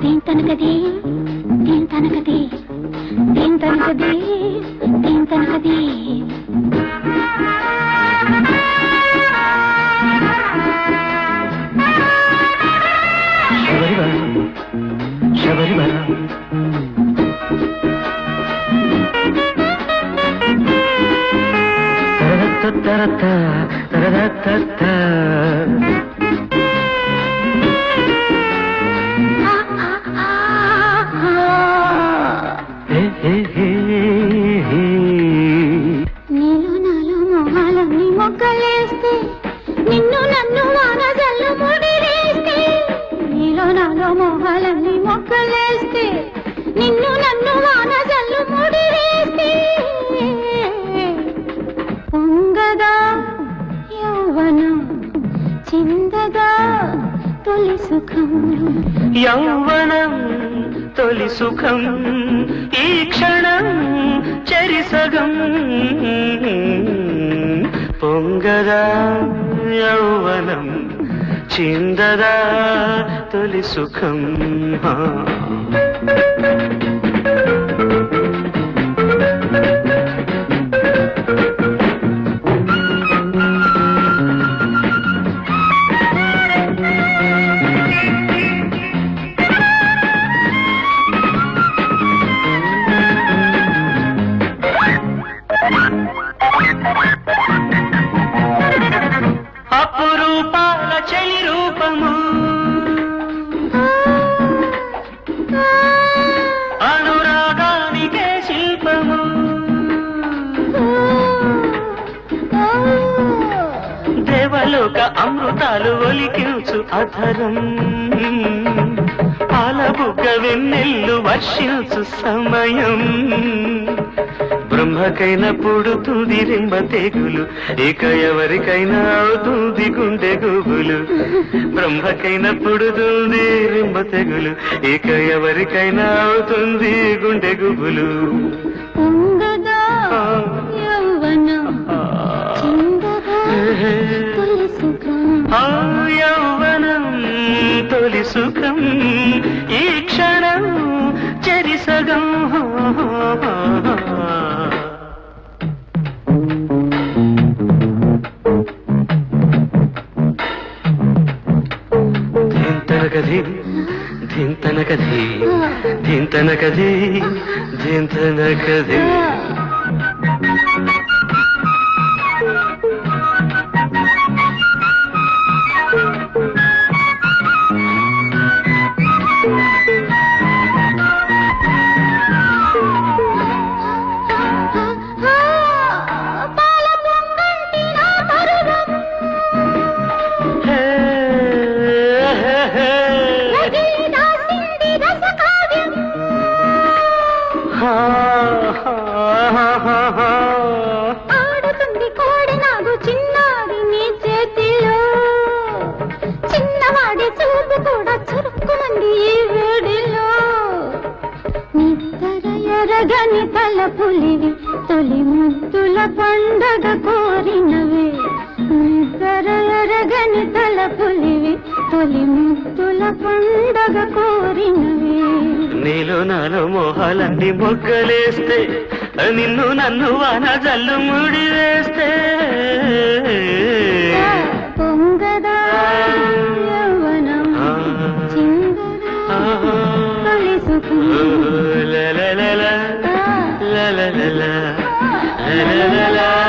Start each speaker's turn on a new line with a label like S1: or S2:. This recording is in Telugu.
S1: దీన్ తనకది దీన్ తనకది దీన్ తనకది దీన్ తనకది
S2: శబరిమల తరదత్త తరదత్త
S1: నీలో నాలో మొహాలన్నీ మొగ్గలేస్తే నిన్ను నన్ను వానజల్లు ముడిరేస్తే నీలో నాలో మొహాలన్నీ మొగ్గలేస్తే నిన్ను నన్ను వానజల్లు ముడిరేస్తే పొంగదా యౌవనం చిందదా తొలి సుఖం
S2: యౌవనం తొలి సుఖం ఈ క్షణం చరిసగం పొంగదా యౌవనం చిందదా తొలి సుఖం అపురూపాల చలి రూపము అనురాగానికే శిల్పము దేవలోక అమృతాలు ఒలికించు అధరం పాలబుగ్గ వెన్నెల్లు వర్షించు సమయం బ్రహ్మకైనా పుడుతుంది రింబ తెగులు ఇక ఎవరికైనా అవుతుంది గుండె గుబులు బ్రహ్మకైనా పుడుతుంది రింబ తెగులు ఇక ఎవరికైనా అవుతుంది గుండె గుబులు
S1: పొంగదా యౌవనం చిందదా తొలి సుఖం
S2: యౌవనం తొలి సుఖం ఈ క్షణం చరిసగం ధీంతనకది ధీంతనకది ధీంతనకది ధీంతనకది
S1: ఆడుతుంది కోడి నాగు చిన్నారి నీ చేతిలో చిన్నవాడి చూపు కూడా చురుక్కుమంది ఈ వేడిలో నిద్ర ఎరగని తలపులివి తొలి ముద్దుల పండగ కోరినవే నిద్ర ఎరగని తలపులివి తొలి ముద్దుల పండగ కోరినవే
S2: నీలో నాలో మోహాలన్నీ మొగ్గలేస్తే నిన్ను నన్ను వాన జల్లు ముడి వేస్తే
S1: పొంగదా యౌవనం చిందదా తొలి సుఖం
S2: la la la la la la la la la la la